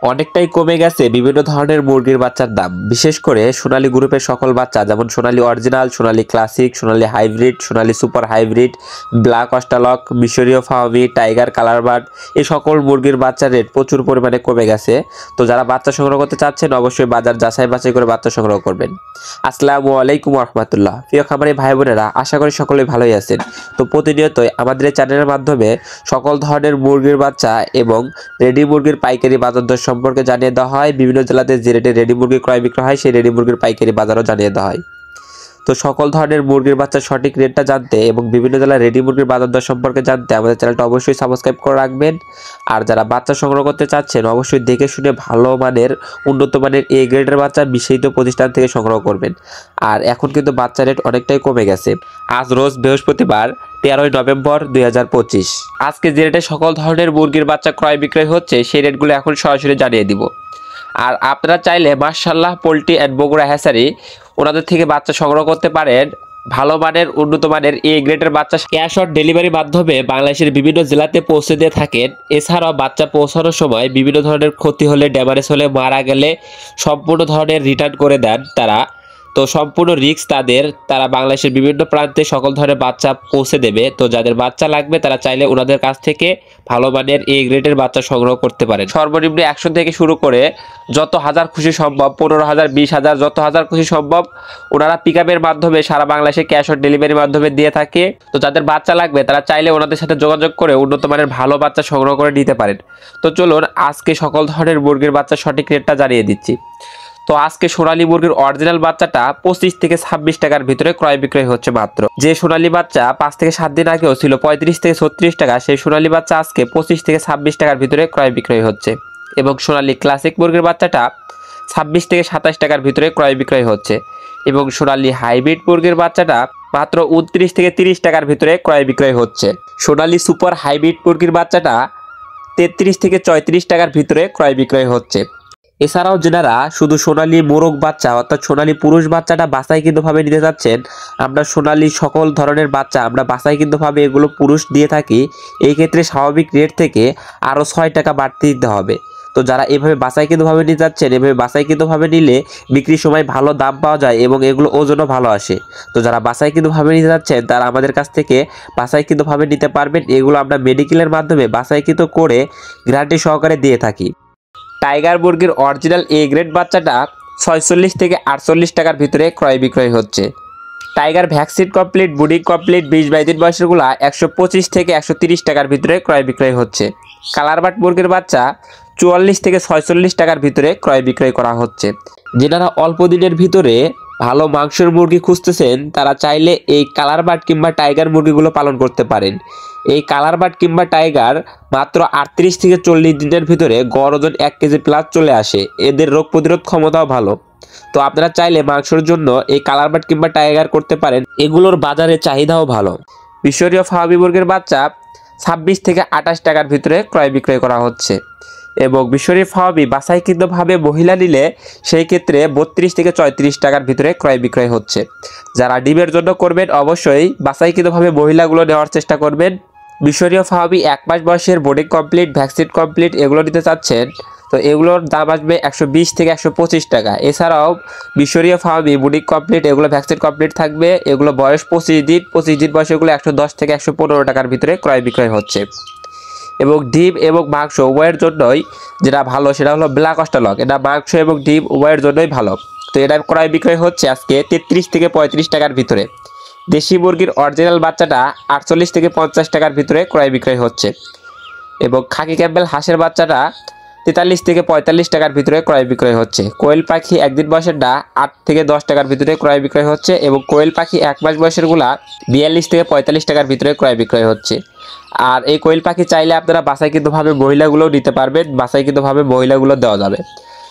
অনেকটাই কমে গেছে বিভিন্ন ধরনের মুরগির বাচ্চার দাম। বিশেষ করে সোনালী গ্রুপের সকল বাচ্চা, যেমন সোনালী অরিজিনাল, সোনালী ক্লাসিক, সোনালী হাইব্রিড, সোনালী সুপার হাইব্রিড, ব্ল্যাক অস্ট্রালক, মিশরীয় ফাওমি, টাইগার কালারবার্ড, এই সকল মুরগির বাচ্চার রেট প্রচুর পরিমাণে কমে গেছে। তো যারা বাচ্চা সংগ্রহ করতে চাচ্ছেন অবশ্যই বাজার যাচাই বাছাই করে বাচ্চা সংগ্রহ করবেন। আসসালামু আলাইকুম রহমতুল্লাহ। প্রিয় খামারি ভাই বোনেরা, আশা করি সকলেই ভালোই আছেন। তো প্রতিনিয়তই আমাদের এই চ্যানেলের মাধ্যমে সকল ধরনের মুরগির বাচ্চা এবং রেডি মুরগির পাইকারি বাজার দর সম্পর্কে জানিয়ে দেওয়া হয়। বিভিন্ন জেলাতে যে রেটে রেডি মুরগি ক্রয় বিক্রয় হয় সেই রেডি মুরগির পাইকারি বাজারও জানিয়ে দেওয়া হয়। তো সকল ধরনের মুরগির বাচ্চার সঠিক রেটটা জানতে এবং বিভিন্ন জেলার রেডি মুরগির বাজার দর সম্পর্কে জানতে আমাদের চ্যানেলটা অবশ্যই সাবস্ক্রাইব করে রাখবেন। আর যারা বাচ্চা সংগ্রহ করতে চাচ্ছেন অবশ্যই দেখে শুনে ভালো মানের উন্নত মানের এ গ্রেডের বাচ্চা বিশেষিত প্রতিষ্ঠান থেকে সংগ্রহ করবেন। আর এখন কিন্তু বাচ্চা রেট অনেকটাই কমে গেছে। আজ রোজ বৃহস্পতিবার 13ই নভেম্বর 2025। আজকে যে রেটে সকল ধরনের মুরগির বাচ্চা ক্রয় বিক্রয় হচ্ছে সেই রেটগুলো এখন সরাসরি জানিয়ে দিব। আর আপনারা চাইলে মাশাআল্লাহ পোল্ট্রি অ্যান্ড বগুড়া হ্যাচারি ওনাদের থেকে বাচ্চা সংগ্রহ করতে পারেন। ভালো মানের উন্নত মানের এ গ্রেডের বাচ্চা ক্যাশ অন ডেলিভারির মাধ্যমে বাংলাদেশের বিভিন্ন জেলাতে পৌঁছে দিয়ে থাকেন। এছাড়াও বাচ্চা পৌঁছানোর সময় বিভিন্ন ধরনের ক্ষতি হলে, ড্যামেজ হলে, মারা গেলে সম্পূর্ণ ধরনের রিটার্ন করে দেন তারা। তো সম্পূর্ণ রিস্ক তাদের, তারা বাংলাদেশের বিভিন্ন প্রান্তে সকল ধরনের বাচ্চা পৌঁছে দেবে। তো যাদের বাচ্চা লাগবে তারা চাইলে ওনাদের কাছ থেকে ভালো মানের এ গ্রেডের বাচ্চা সংগ্রহ করতে পারেন। সর্বনিম্ন 100 থেকে শুরু করে যত হাজার খুশি সম্ভব, 15,000, 20,000, যত হাজার খুশি সম্ভব ওনারা পিকআপের মাধ্যমে সারা বাংলাদেশে ক্যাশ অন ডেলিভারির মাধ্যমে দিয়ে থাকে। তো যাদের বাচ্চা লাগবে তারা চাইলে ওনাদের সাথে যোগাযোগ করে উন্নত মানের ভালো বাচ্চা সংগ্রহ করে নিতে পারেন। তো চলুন আজকে সকল ধরনের মুরগির বাচ্চা সঠিক রেটটা জানিয়ে দিচ্ছি। তো আজকে সোনালী মুরগির অরিজিনাল বাচ্চাটা 25 থেকে 26 টাকার ভিতরে ক্রয় বিক্রয় হচ্ছে মাত্র। যে সোনালী বাচ্চা 5 থেকে 7 দিন আগেও ছিল 35 থেকে 36 টাকা, সেই সোনালী বাচ্চা আজকে 25 থেকে 26 টাকার ভিতরে ক্রয় বিক্রয় হচ্ছে। এবং সোনালী ক্লাসিক মুরগির বাচ্চাটা 26 থেকে 27 টাকার ভিতরে ক্রয় বিক্রয় হচ্ছে। এবং সোনালী হাইব্রিড মুরগির বাচ্চাটা মাত্র 29 থেকে 30 টাকার ভিতরে ক্রয় বিক্রয় হচ্ছে। সোনালী সুপার হাইব্রিড মুরগির বাচ্চাটা 33 থেকে 34 টাকার ভিতরে ক্রয় বিক্রয় হচ্ছে। এছাড়াও যারা শুধু সোনালী মোরগ বাচ্চা অর্থাৎ সোনালী পুরুষ বাচ্চাটা বাছাইকৃতভাবে নিতে চাচ্ছেন, আমরা সোনালী সকল ধরনের বাচ্চা আমরা বাছাইকৃতভাবে এগুলো পুরুষ দিয়ে থাকি। এই ক্ষেত্রে স্বাভাবিক রেট থেকে আরও 6 টাকা বাড়তি দিতে হবে। তো যারা এভাবে বাছাইকৃতভাবে নিতে যাচ্ছেন, এভাবে বাছাইকৃতভাবে নিলে বিক্রির সময় ভালো দাম পাওয়া যায় এবং এগুলো ওজনও ভালো আসে। তো যারা বাছাইকৃতভাবে নিতে যাচ্ছেন তারা আমাদের কাছ থেকে বাছাইকৃতভাবে নিতে পারবেন। এগুলো আমরা মেডিকেলের মাধ্যমে বাছাইকৃত করে গ্যারান্টি সহকারে দিয়ে থাকি। টাইগার মুরগির অরিজিনাল এ গ্রেড বাচ্চাটা 46 থেকে 48 টাকার ভিতরে ক্রয় বিক্রয় হচ্ছে। টাইগার ভ্যাকসিন কমপ্লিট, বুডিং কমপ্লিট 20-22 দিন বয়সেরগুলা 125 থেকে 130 টাকার ভিতরে ক্রয় বিক্রয় হচ্ছে। কালারবাট মুরগির বাচ্চা 44 থেকে 46 টাকার ভিতরে ক্রয় বিক্রয় করা হচ্ছে। যেনারা অল্প দিনের ভিতরে ভালো মাংসের মুরগি খুঁজতেছেন তারা চাইলে এই কালারবাট কিংবা টাইগার মুরগিগুলো পালন করতে পারেন। এই কালারবাট কিংবা টাইগার মাত্র 38 থেকে 40 দিনের ভিতরে গড় ওজন 1 কেজি প্লাস চলে আসে। এদের রোগ প্রতিরোধ ক্ষমতাও ভালো। তো আপনারা চাইলে মাংসের জন্য এই কালারবাট কিংবা টাইগার করতে পারেন। এগুলোর বাজারে চাহিদাও ভালো। মিশরীয় ফাওমি মুরগির বাচ্চা 26 থেকে 28 টাকার ভিতরে ক্রয় বিক্রয় করা হচ্ছে। এবং মিশরীয় ফাওমি বাছাইকৃতভাবে মহিলা নিলে সেই ক্ষেত্রে 32 থেকে 34 টাকার ভিতরে ক্রয় বিক্রয় হচ্ছে। যারা ডিমের জন্য করবেন অবশ্যই বাছাইকৃতভাবে মহিলাগুলো নেওয়ার চেষ্টা করবেন। মিশরীয় ফাওমি 1 মাস বয়সের বোর্ডিং কমপ্লিট, ভ্যাকসিন কমপ্লিট এগুলো নিতে চাচ্ছেন তো এগুলোর দাম আসবে 120 থেকে 125 টাকা। এছাড়াও মিশরীয় ফাওমি বোর্ডিং কমপ্লিট, এগুলো ভ্যাকসিন কমপ্লিট থাকবে, এগুলো বয়স 25 দিন বয়সে এগুলো 110 থেকে 115 টাকার ভিতরে ক্রয় বিক্রয় হচ্ছে। এবং ডিম এবং মাংস উভয়ের জন্যই যেটা ভালো সেটা হলো ব্ল্যাক অস্ট্রালক। এটা মাংস এবং ডিম উভয়ের জন্যই ভালো। তো এটা ক্রয় বিক্রয় হচ্ছে আজকে 33 থেকে 35 টাকার ভিতরে। দেশি মুরগির অরিজিনাল বাচ্চাটা 48 থেকে 50 টাকার ভিতরে ক্রয় বিক্রয় হচ্ছে। এবং খাকি ক্যাম্বেল হাঁসের বাচ্চাটা 43 থেকে 45 টাকার ভিতরে ক্রয় বিক্রয় হচ্ছে। কোয়েল পাখি একদিন বয়সেরটা 8 থেকে 10 টাকার ভিতরে ক্রয় বিক্রয় হচ্ছে। এবং কোয়েল পাখি 1 মাস বয়সেরগুলা 42 থেকে 45 টাকার ভিতরে ক্রয় বিক্রয় হচ্ছে। আর এই কোয়েল পাখি চাইলে আপনারা বাছাইকৃতভাবে মহিলাগুলোও নিতে পারবেন, বাছাইকৃতভাবে মহিলাগুলো দেওয়া যাবে।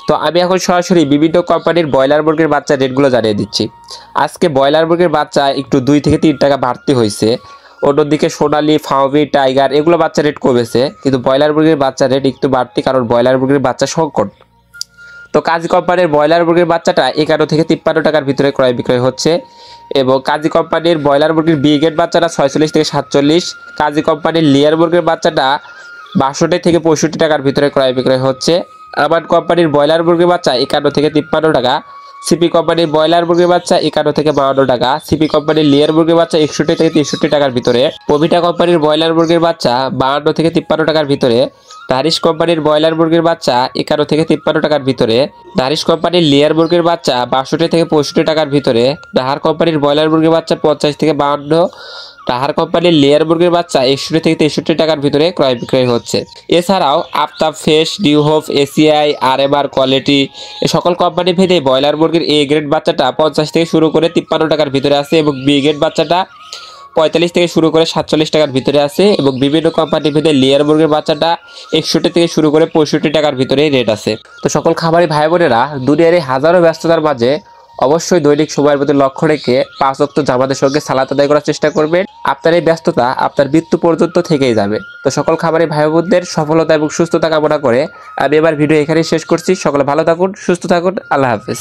তো আমি এখন সরাসরি বিভিন্ন কোম্পানির ব্রয়লার মুরগির বাচ্চার রেটগুলো জানিয়ে দিচ্ছি। আজকে ব্রয়লার মুরগির বাচ্চা একটু 2 থেকে 3 টাকা বাড়তি হয়েছে। অন্যদিকে সোনালী, ফাওমি, টাইগার এগুলো বাচ্চা রেট কমেছে, কিন্তু ব্রয়লার মুরগির বাচ্চা রেট একটু বাড়তি, কারণ ব্রয়লার মুরগির বাচ্চা সংকট। তো কাজী কোম্পানির ব্রয়লার মুরগির বাচ্চাটা 51 থেকে 53 টাকার ভিতরে ক্রয় বিক্রয় হচ্ছে। এবং কাজী কোম্পানির ব্রয়লার মুরগির বি গ্রেড বাচ্চাটা 46 থেকে 47। কাজী কোম্পানির লেয়ার মুরগির বাচ্চাটা 62 থেকে 65 টাকার ভিতরে ক্রয় বিক্রয় হচ্ছে। আমান কোম্পানির ব্রয়লার মুরগির বাচ্চা 51 থেকে 53 টাকা। সিপি কোম্পানির ব্রয়লার মুরগির বাচ্চা 51 থেকে 52 টাকা। সিপি কোম্পানির লেয়ার মুরগির বাচ্চা 61 থেকে 63 টাকার ভিতরে। পবিটা কোম্পানির ব্রয়লার মুরগির বাচ্চা 52 থেকে 53 টাকার ভিতরে। দারিশ কোম্পানির ব্রয়লার মুরগির বাচ্চা 51 থেকে 53 টাকার ভিতরে। দারিশ কোম্পানির লেয়ার মুরগির বাচ্চা 62 থেকে 65 টাকার ভিতরে। নাহার কোম্পানির ব্রয়লার মুরগির বাচ্চা 50 থেকে 52। নাহার কোম্পানির লেয়ার মুরগির বাচ্চা 61 থেকে 63 টাকার ভিতরে ক্রয় বিক্রয় হচ্ছে। এছাড়াও Aftab fresh, new hope, ACI, RMR quality এ সকল কোম্পানি ভেদে ব্রয়লার মুরগির এ গ্রেড বাচ্চাটা 50 থেকে শুরু করে 53 টাকার ভিতরে আছে এবং বি গ্রেড বাচ্চাটা 45 থেকে শুরু করে 47 টাকার ভিতরে আছে এবং বিভিন্ন কোম্পানি ভেদে লেয়ার মুরগির বাচ্চাটা 61 থেকে শুরু করে 65 টাকার ভিতরে রেট আছে। তো সকল খামারি ভাই বোনেরা, দুনিয়ার এই হাজারো ব্যস্ততার মাঝে অবশ্যই দৈনিক সময়ের প্রতি লক্ষ্য রেখে 5 ওয়াক্ত জামাতের সঙ্গে সালাত আদায় করার চেষ্টা করবেন। আপনার এই ব্যস্ততা আপনার মৃত্যু পর্যন্ত থেকেই যাবে। তো সকল খামারি ভাই বোনদের সফলতা এবং সুস্থতা কামনা করে আমি এবার ভিডিও এখানেই শেষ করছি। সকলে ভালো থাকুন, সুস্থ থাকুন, আল্লাহ হাফেজ।